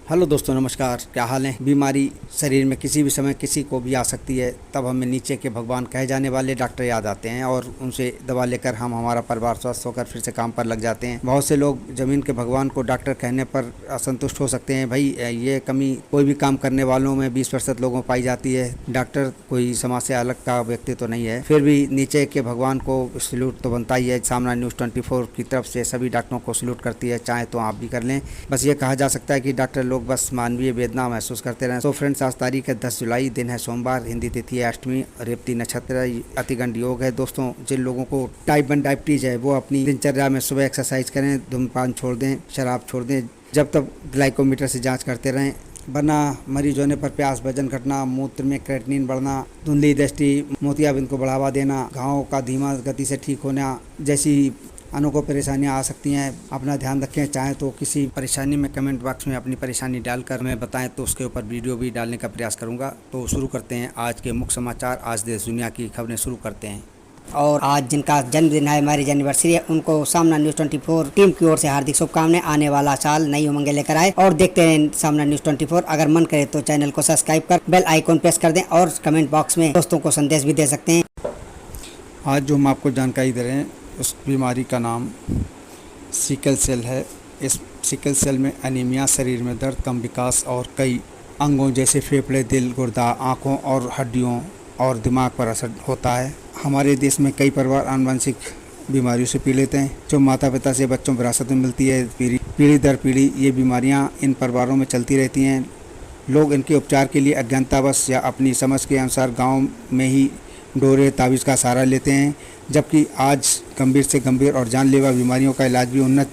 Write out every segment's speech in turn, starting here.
Hello दोस्तों, नमस्कार। क्या हाल है। बीमारी शरीर में किसी भी समय किसी को भी आ सकती है, तब हमें नीचे के भगवान कहे जाने वाले डॉक्टर याद आते हैं और उनसे दवा लेकर हम हमारा परिवार स्वस्थ होकर फिर से काम पर लग जाते हैं। बहुत से लोग ज़मीन के भगवान को डॉक्टर कहने पर असंतुष्ट हो सकते हैं। भाई, ये कमी कोई भी काम करने वालों में 20% लोगों में पाई जाती है। डॉक्टर कोई समाज से अलग का व्यक्ति तो नहीं है, फिर भी नीचे के भगवान को सैल्यूट तो बनता ही है। सामना न्यूज़ 24 की तरफ से सभी डॉक्टरों को सैल्यूट करती है, चाहे तो आप भी कर लें। बस ये कहा जा सकता है कि डॉक्टर लोग बस मानवीय वेदना महसूस करते रहे। तो फ्रेंड्स, आज तारीख है 10 जुलाई, दिन है सोमवार, हिंदी तिथि है अष्टमी, रेवती नक्षत्र, अतिगंड योग है। दोस्तों, जिन लोगों को टाइप 1 डायबिटीज है वो अपनी दिनचर्या में सुबह एक्सरसाइज करें, धूम्रपान छोड़ दें, शराब छोड़ दें, जब तक ग्लाइकोमीटर से जांच करते रहें। वरना मरीज होने पर प्यास, वजन घटना, मूत्र में क्रेटिनिन बढ़ना, धुंधली दृष्टि, मोतियाबिंद को बढ़ावा देना, घावों का धीमा गति से ठीक होना जैसी अनोखी परेशानियां आ सकती हैं। अपना ध्यान रखें। चाहे तो किसी परेशानी में कमेंट बॉक्स में अपनी परेशानी डालकर हमें बताएं, तो उसके ऊपर वीडियो भी डालने का प्रयास करूंगा। तो शुरू करते हैं आज के मुख्य समाचार। आज देश दुनिया की खबरें शुरू करते हैं। और आज जिनका जन्मदिन है, मैरिज एनिवर्सरी है, उनको सामना न्यूज़ 24 टीम की ओर से हार्दिक शुभकामनाएं। आने वाला साल नई उमंगें लेकर आए। और देखते हैं सामना न्यूज़ 24। अगर मन करे तो चैनल को सब्सक्राइब कर बेल आइकॉन प्रेस कर दें और कमेंट बॉक्स में दोस्तों को संदेश भी दे सकते हैं। आज जो हम आपको जानकारी दे रहे हैं, उस बीमारी का नाम सिकल सेल है। इस सिकल सेल में एनीमिया, शरीर में दर्द, कम विकास और कई अंगों जैसे फेफड़े, दिल, गुर्दा, आँखों और हड्डियों और दिमाग पर असर होता है। हमारे देश में कई परिवार आनुवंशिक बीमारियों से पीड़ित हैं, जो माता पिता से बच्चों को विरासत में मिलती है। पीढ़ी दर पीढ़ी ये बीमारियां इन परिवारों में चलती रहती हैं। लोग इनके उपचार के लिए अज्ञानतावश या अपनी समझ के अनुसार गाँव में ही डोरे, तावीज़ का सहारा लेते हैं, जबकि आज गंभीर से गंभीर और जानलेवा बीमारियों का इलाज भी उन्नत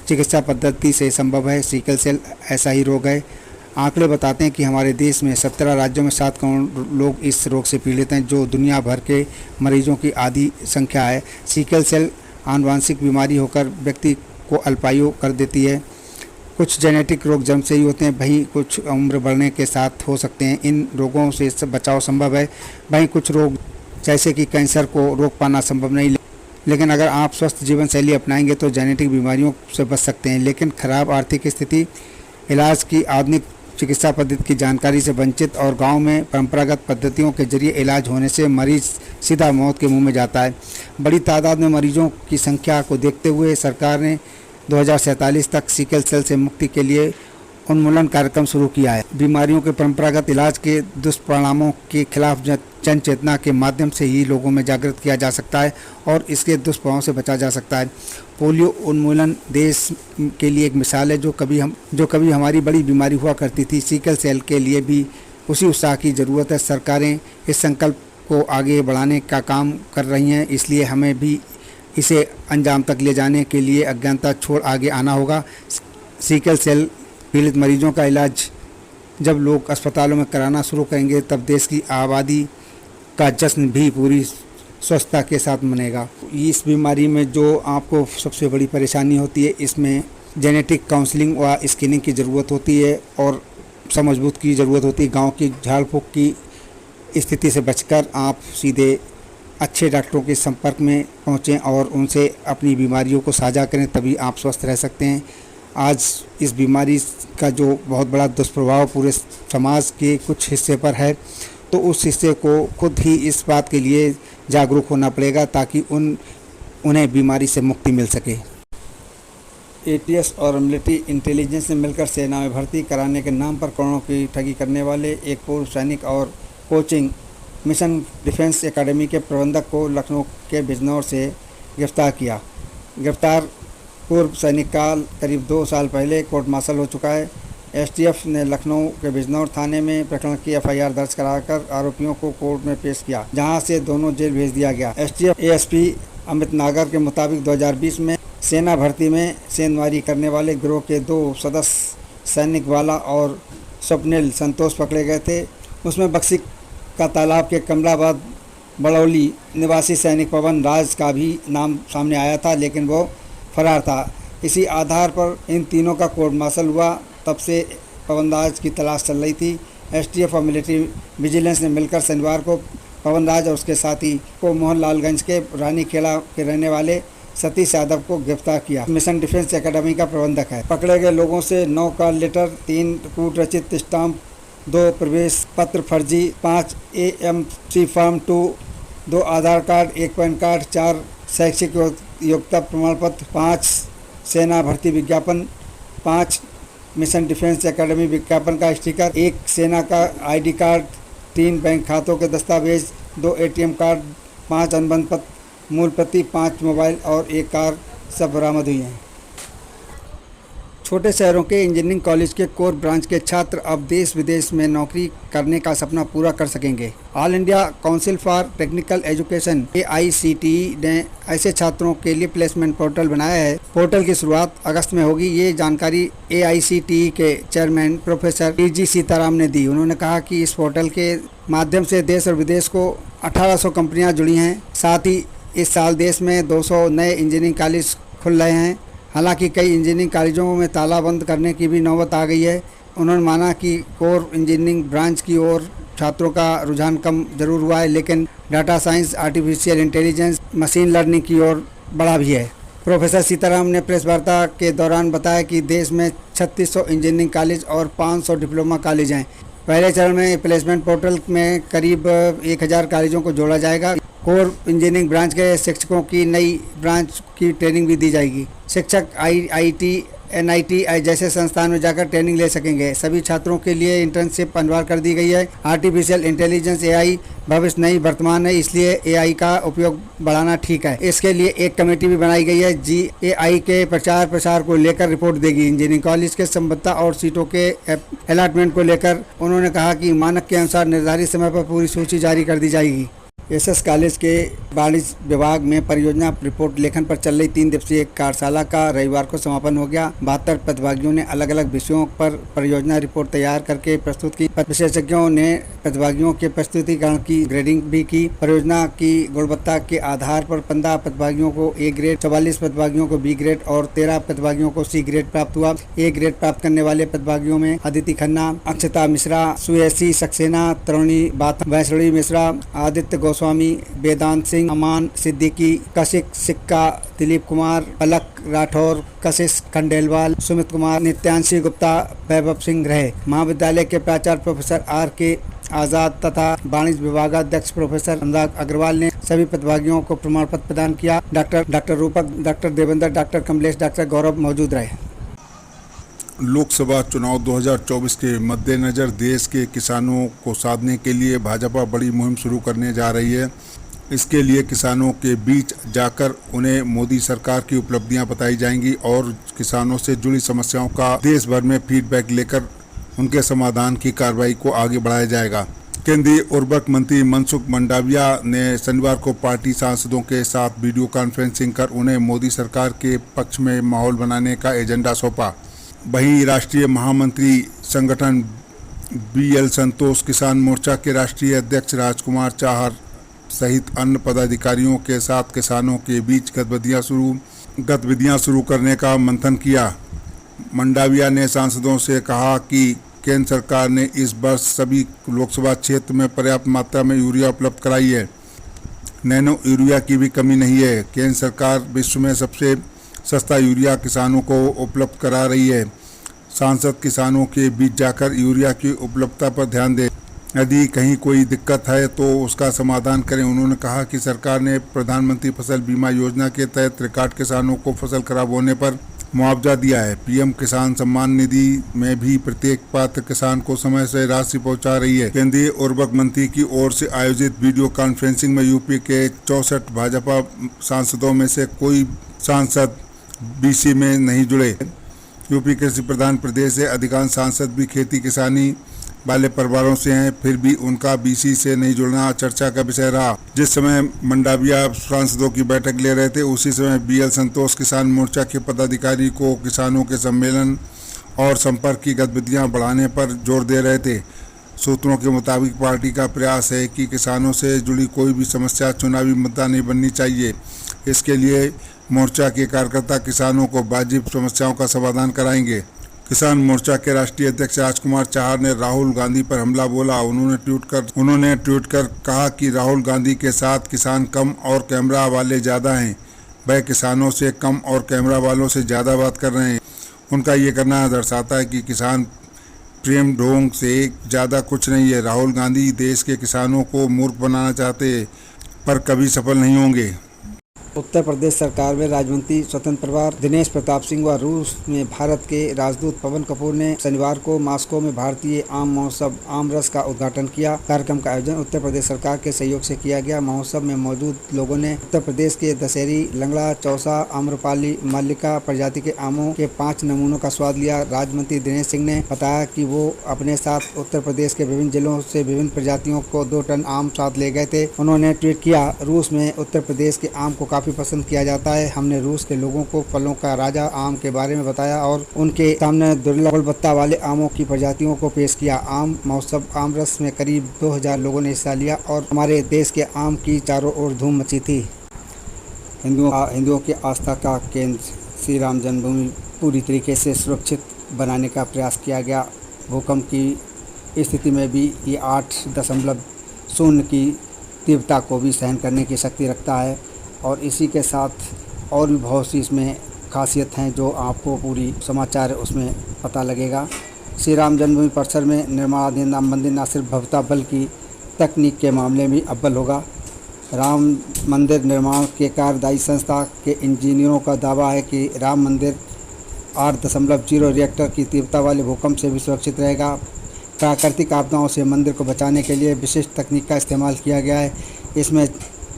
चिकित्सा पद्धति से संभव है। सिकल सेल ऐसा ही रोग है। आंकड़े बताते हैं कि हमारे देश में 17 राज्यों में 7 करोड़ लोग इस रोग से पीड़ित हैं, जो दुनिया भर के मरीजों की आधी संख्या है। सिकल सेल आनुवंशिक बीमारी होकर व्यक्ति को अल्पायु कर देती है। कुछ जेनेटिक रोग जन्म से ही होते हैं, वहीं कुछ उम्र बढ़ने के साथ हो सकते हैं। इन रोगों से बचाव संभव है। वहीं कुछ रोग जैसे कि कैंसर को रोक पाना संभव नहीं, लेकिन अगर आप स्वस्थ जीवन शैली अपनाएंगे तो जेनेटिक बीमारियों से बच सकते हैं। लेकिन खराब आर्थिक स्थिति, इलाज की आधुनिक चिकित्सा पद्धति की जानकारी से वंचित और गांव में परंपरागत पद्धतियों के जरिए इलाज होने से मरीज सीधा मौत के मुंह में जाता है। बड़ी तादाद में मरीजों की संख्या को देखते हुए सरकार ने 2047 तक सिकल सेल से मुक्ति के लिए उन्मूलन कार्यक्रम शुरू किया है। बीमारियों के परंपरागत इलाज के दुष्परिणामों के खिलाफ जन चेतना के माध्यम से ही लोगों में जागृत किया जा सकता है और इसके दुष्प्रभावों से बचा जा सकता है। पोलियो उन्मूलन देश के लिए एक मिसाल है, जो कभी हमारी बड़ी बीमारी हुआ करती थी। सिकल सेल के लिए भी उसी उत्साह की ज़रूरत है। सरकारें इस संकल्प को आगे बढ़ाने का काम कर रही हैं, इसलिए हमें भी इसे अंजाम तक ले जाने के लिए अज्ञानता छोड़ आगे आना होगा। सिकल सेल पीड़ित मरीजों का इलाज जब लोग अस्पतालों में कराना शुरू करेंगे, तब देश की आबादी का जश्न भी पूरी स्वस्थता के साथ मनेगा। इस बीमारी में जो आपको सबसे बड़ी परेशानी होती है, इसमें जेनेटिक काउंसलिंग व स्क्रीनिंग की ज़रूरत होती है और समझबूत की ज़रूरत होती है। गांव की झाड़ फूक की स्थिति से बचकर आप सीधे अच्छे डॉक्टरों के संपर्क में पहुँचें और उनसे अपनी बीमारियों को साझा करें, तभी आप स्वस्थ रह सकते हैं। आज इस बीमारी का जो बहुत बड़ा दुष्प्रभाव पूरे समाज के कुछ हिस्से पर है, तो उस हिस्से को खुद ही इस बात के लिए जागरूक होना पड़ेगा ताकि उन्हें बीमारी से मुक्ति मिल सके। एटीएस और मिलिट्री इंटेलिजेंस ने मिलकर सेना में भर्ती कराने के नाम पर करोड़ों की ठगी करने वाले एक पूर्व सैनिक और कोचिंग मिशन डिफेंस एकेडमी के प्रबंधक को लखनऊ के बिजनौर से गिरफ्तार किया। गिरफ्तार पूर्व सैनिक का करीब 2 साल पहले कोर्ट मार्शल हो चुका है। एसटीएफ ने लखनऊ के बिजनौर थाने में प्रकरण की एफआईआर दर्ज कराकर आरोपियों को कोर्ट में पेश किया, जहां से दोनों जेल भेज दिया गया। एसटीएफ एएसपी अमित नागर के मुताबिक 2020 में सेना भर्ती में सेंधमारी करने वाले गिरोह के 2 सदस्य सैनिक वाला और स्वप्निल संतोष पकड़े गए थे। उसमें बक्सी का तालाब के कमलाबाद बड़ौली निवासी सैनिक पवन राज का भी नाम सामने आया था, लेकिन वो फरार था। इसी आधार पर इन तीनों का कोर्ट मार्शल हुआ। तब से पवन राज की तलाश चल रही थी। एसटीएफ और मिलिट्री विजिलेंस ने मिलकर शनिवार को पवन राज और उसके साथी को मोहनलालगंज के रानी खेड़ा के रहने वाले सतीश यादव को गिरफ्तार किया। मिशन डिफेंस एकेडमी का प्रबंधक है। पकड़े गए लोगों से 9 कॉल लेटर, 3 कूट रचित स्टाम्प, 2 प्रवेश पत्र फर्जी, 5 AMC फॉर्म 2, 2 आधार कार्ड, 1 पैन कार्ड, 4 शैक्षिक योग्यता प्रमाण पत्र, 5 सेना भर्ती विज्ञापन, 5 मिशन डिफेंस एकेडमी विज्ञापन का स्टिकर, 1 सेना का ID कार्ड, 3 बैंक खातों के दस्तावेज, 2 ATM कार्ड, 5 अनुबंध पत्र, मूल प्रति, 5 मोबाइल और 1 कार सब बरामद हुई हैं। छोटे शहरों के इंजीनियरिंग कॉलेज के कोर ब्रांच के छात्र अब देश विदेश में नौकरी करने का सपना पूरा कर सकेंगे। All India council for technical education AICTE ने ऐसे छात्रों के लिए प्लेसमेंट पोर्टल बनाया है। पोर्टल की शुरुआत अगस्त में होगी। ये जानकारी AICTE के चेयरमैन प्रोफेसर TG सीताराम ने दी। उन्होंने कहा कि इस पोर्टल के माध्यम से देश और विदेश को 1800 कंपनियाँ जुड़ी हैं। साथ ही इस साल देश में 200 नए इंजीनियरिंग कॉलेज खुल रहे हैं। हालांकि कई इंजीनियरिंग कॉलेजों में ताला बंद करने की भी नौबत आ गई है। उन्होंने माना कि कोर इंजीनियरिंग ब्रांच की ओर छात्रों का रुझान कम जरूर हुआ है, लेकिन data science, artificial intelligence, machine learning की ओर बढ़ा भी है। प्रोफेसर सीताराम ने प्रेस वार्ता के दौरान बताया कि देश में 3600 इंजीनियरिंग कॉलेज और 500 डिप्लोमा कॉलेज हैं। पहले चरण में प्लेसमेंट पोर्टल में करीब 1000 कॉलेजों को जोड़ा जाएगा। कोर इंजीनियरिंग ब्रांच के शिक्षकों की नई ब्रांच की ट्रेनिंग भी दी जाएगी। शिक्षक IIT, NIT जैसे संस्थान में जाकर ट्रेनिंग ले सकेंगे। सभी छात्रों के लिए इंटर्नशिप अनिवार्य कर दी गई है। आर्टिफिशियल इंटेलिजेंस AI भविष्य नहीं वर्तमान है, इसलिए AI का उपयोग बढ़ाना ठीक है। इसके लिए एक कमेटी भी बनाई गई है। GAI के प्रचार प्रसार को लेकर रिपोर्ट देगी। इंजीनियरिंग कॉलेज के संबद्धता और सीटों के अलॉटमेंट को लेकर उन्होंने कहा कि मानक के अनुसार निर्धारित समय पर पूरी सूची जारी कर दी जाएगी। SS कॉलेज के वाणिज्य विभाग में परियोजना रिपोर्ट लेखन पर चल रही 3 दिवसीय कार्यशाला का रविवार को समापन हो गया। 72 प्रतिभागियों ने अलग अलग विषयों पर परियोजना रिपोर्ट तैयार करके प्रस्तुत की। विशेषज्ञों ने प्रतिभागियों के प्रस्तुतिकरण की ग्रेडिंग भी की। परियोजना की गुणवत्ता के आधार पर 15 प्रतिभागियों को A ग्रेड, 44 प्रतिभागियों को B ग्रेड और 13 प्रतिभागियों को C ग्रेड प्राप्त हुआ। A ग्रेड प्राप्त करने वाले प्रतिभागियों में अदिति खन्ना, अक्षता मिश्रा, सुयसी सक्सेना, तरुणी बाथम, वैष्णवी मिश्रा, आदित्य गोस्वामी, वेदांत सिंह, अमान सिद्दीकी, कशिश सिक्का, दिलीप कुमार, पलक राठौर, कशिश खंडेलवाल, सुमित कुमार, नित्यांशी गुप्ता, वैभव सिंह रहे। महाविद्यालय के प्राचार्य प्रोफेसर RK आज़ाद तथा वाणिज्य विभागाध्यक्ष प्रोफेसर अनुराग अग्रवाल ने सभी प्रतिभागियों को प्रमाण पत्र प्रदान किया। Doctor Rupak, doctor Devendra, doctor Kamlesh, doctor Gaurav मौजूद रहे। लोकसभा चुनाव 2024 के मद्देनजर देश के किसानों को साधने के लिए भाजपा बड़ी मुहिम शुरू करने जा रही है। इसके लिए किसानों के बीच जाकर उन्हें मोदी सरकार की उपलब्धियां बताई जाएंगी और किसानों से जुड़ी समस्याओं का देश भर में फीडबैक लेकर उनके समाधान की कार्रवाई को आगे बढ़ाया जाएगा। केंद्रीय उर्वरक मंत्री मनसुख मंडाविया ने शनिवार को पार्टी सांसदों के साथ वीडियो कॉन्फ्रेंसिंग कर उन्हें मोदी सरकार के पक्ष में माहौल बनाने का एजेंडा सौंपा। वहीं राष्ट्रीय महामंत्री संगठन BL संतोष, किसान मोर्चा के राष्ट्रीय अध्यक्ष राजकुमार चाहर सहित अन्य पदाधिकारियों के साथ किसानों के बीच गतिविधियां शुरू करने का मंथन किया। मंडाविया ने सांसदों से कहा कि केंद्र सरकार ने इस वर्ष सभी लोकसभा क्षेत्र में पर्याप्त मात्रा में यूरिया उपलब्ध कराई है। नैनो यूरिया की भी कमी नहीं है। केंद्र सरकार विश्व में सबसे सस्ता यूरिया किसानों को उपलब्ध करा रही है। सांसद किसानों के बीच जाकर यूरिया की उपलब्धता पर ध्यान दें। यदि कहीं कोई दिक्कत है तो उसका समाधान करें। उन्होंने कहा कि सरकार ने प्रधानमंत्री फसल बीमा योजना के तहत रिकॉर्ड किसानों को फसल खराब होने पर मुआवजा दिया है। PM किसान सम्मान निधि में भी प्रत्येक पात्र किसान को समय से राशि पहुंचा रही है। केंद्रीय उर्वरक मंत्री की ओर से आयोजित वीडियो कॉन्फ्रेंसिंग में यूपी के 64 भाजपा सांसदों में से कोई सांसद BC में नहीं जुड़े। यूपी कृषि प्रधान प्रदेश है। अधिकांश सांसद भी खेती किसानी वाले परिवारों से हैं, फिर भी उनका BC से नहीं जुड़ना चर्चा का विषय रहा। जिस समय मंडाविया सांसदों की बैठक ले रहे थे, उसी समय BL संतोष किसान मोर्चा के पदाधिकारी को किसानों के सम्मेलन और संपर्क की गतिविधियां बढ़ाने पर जोर दे रहे थे। सूत्रों के मुताबिक पार्टी का प्रयास है कि किसानों से जुड़ी कोई भी समस्या चुनावी मुद्दा नहीं बननी चाहिए। इसके लिए मोर्चा के कार्यकर्ता किसानों को वाजिब समस्याओं का समाधान कराएंगे। किसान मोर्चा के राष्ट्रीय अध्यक्ष राजकुमार चाहर ने राहुल गांधी पर हमला बोला। उन्होंने ट्वीट कर कहा कि राहुल गांधी के साथ किसान कम और कैमरा वाले ज़्यादा हैं। वह किसानों से कम और कैमरा वालों से ज़्यादा बात कर रहे हैं। उनका ये करना दर्शाता है कि किसान प्रेम ढोंग से ज़्यादा कुछ नहीं है। राहुल गांधी देश के किसानों को मूर्ख बनाना चाहते हैं, पर कभी सफल नहीं होंगे। उत्तर प्रदेश सरकार में राज्यमंत्री स्वतंत्र प्रभार दिनेश प्रताप सिंह व रूस में भारत के राजदूत पवन कपूर ने शनिवार को मॉस्को में भारतीय आम महोत्सव आम रस का उद्घाटन किया। कार्यक्रम का आयोजन उत्तर प्रदेश सरकार के सहयोग से किया गया। महोत्सव में मौजूद लोगों ने उत्तर प्रदेश के दशहरी, लंगड़ा, चौसा, आम्रपाली, मल्लिका प्रजाति के आमों के 5 नमूनों का स्वाद लिया। राज्य मंत्री दिनेश सिंह ने बताया कि वो अपने साथ उत्तर प्रदेश के विभिन्न जिलों से विभिन्न प्रजातियों को 2 टन आम साथ ले गए थे। उन्होंने ट्वीट किया, रूस में उत्तर प्रदेश के आम को काफी पसंद किया जाता है। हमने रूस के लोगों को फलों का राजा आम के बारे में बताया और उनके सामने दुर्लभ गुणवत्ता वाले आमों की प्रजातियों को पेश किया। आम महोत्सव आम रस में करीब 2000 लोगों ने हिस्सा लिया और हमारे देश के आम की चारों ओर धूम मची थी। हिंदुओं की आस्था का केंद्र श्री राम जन्मभूमि पूरी तरीके से सुरक्षित बनाने का प्रयास किया गया। भूकंप की स्थिति में भी ये 8.0 की तीव्रता को भी सहन करने की शक्ति रखता है और इसी के साथ और भी बहुत सी इसमें खासियत हैं जो आपको पूरी समाचार उसमें पता लगेगा। श्री राम जन्मभूमि परिसर में निर्माणाधीन राम मंदिर न सिर्फ भव्यता बल्कि तकनीक के मामले में अव्वल होगा। राम मंदिर निर्माण के कार्यदायी संस्था के इंजीनियरों का दावा है कि राम मंदिर 8.0 रिएक्टर की तीव्रता वाले भूकंप से भी सुरक्षित रहेगा। प्राकृतिक आपदाओं से मंदिर को बचाने के लिए विशिष्ट तकनीक का इस्तेमाल किया गया है।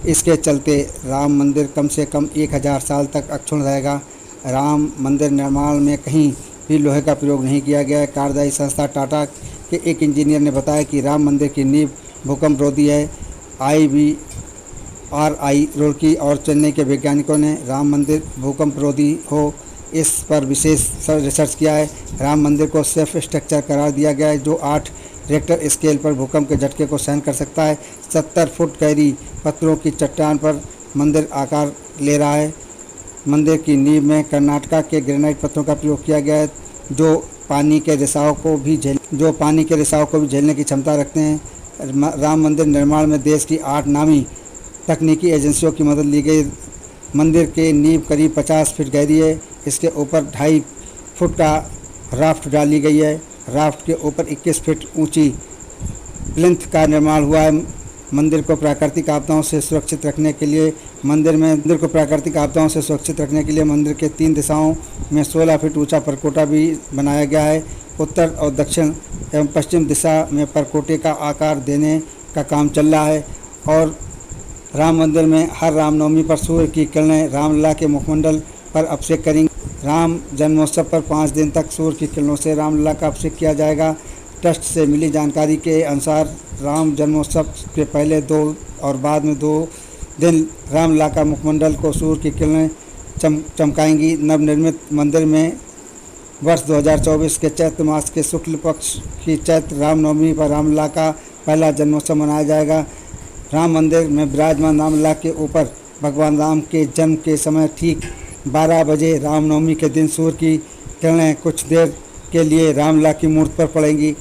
इसके चलते राम मंदिर कम से कम 1000 साल तक अक्षुण्ण रहेगा। राम मंदिर निर्माण में कहीं भी लोहे का प्रयोग नहीं किया गया है। कार्यदायी संस्था टाटा के एक इंजीनियर ने बताया कि राम मंदिर की नींव भूकंप रोधी है। IVRI रुड़की और चेन्नई के वैज्ञानिकों ने राम मंदिर भूकंप रोधी हो इस पर विशेष रिसर्च किया है। राम मंदिर को सेफ स्ट्रक्चर करार दिया गया है जो 8 रिएक्टर स्केल पर भूकंप के झटके को सहन कर सकता है। 70 फुट गहरी पत्थरों की चट्टान पर मंदिर आकार ले रहा है। मंदिर की नींव में कर्नाटका के ग्रेनाइट पत्थरों का प्रयोग किया गया है जो पानी के रिसाव को भी झेलने की क्षमता रखते हैं। राम मंदिर निर्माण में देश की 8 नामी तकनीकी एजेंसियों की मदद ली गई। मंदिर के नींव करीब 50 फीट गहरी है। इसके ऊपर 2.5 फुट का राफ्ट डाली गई है। राफ्ट के ऊपर 21 फीट ऊंची प्लिंथ का निर्माण हुआ है। मंदिर को प्राकृतिक आपदाओं से सुरक्षित रखने के लिए मंदिर के 3 दिशाओं में 16 फीट ऊंचा परकोटा भी बनाया गया है। उत्तर और दक्षिण एवं पश्चिम दिशा में परकोटे का आकार देने का काम चल रहा है और राम मंदिर में हर रामनवमी पर सूर्य की किरणें रामलला के मुखमंडल पर अभिषेक करेंगी। राम जन्मोत्सव पर 5 दिन तक सूर्य की किरणों से रामलला का अभिषेक किया जाएगा। ट्रस्ट से मिली जानकारी के अनुसार राम जन्मोत्सव के पहले 2 और बाद में 2 दिन रामलला का मुखमंडल को सूर्य की किरणें चमकाएंगी। नवनिर्मित मंदिर में वर्ष 2024 के चैत्र मास के शुक्ल पक्ष की चैत्र रामनवमी पर रामलला का पहला जन्मोत्सव मनाया जाएगा। राम मंदिर में विराजमान रामलला के ऊपर भगवान राम के जन्म के समय ठीक 12 बजे रामनवमी के दिन सूर्य की किरणें कुछ देर के लिए रामलला की मूर्ति पर पड़ेंगी।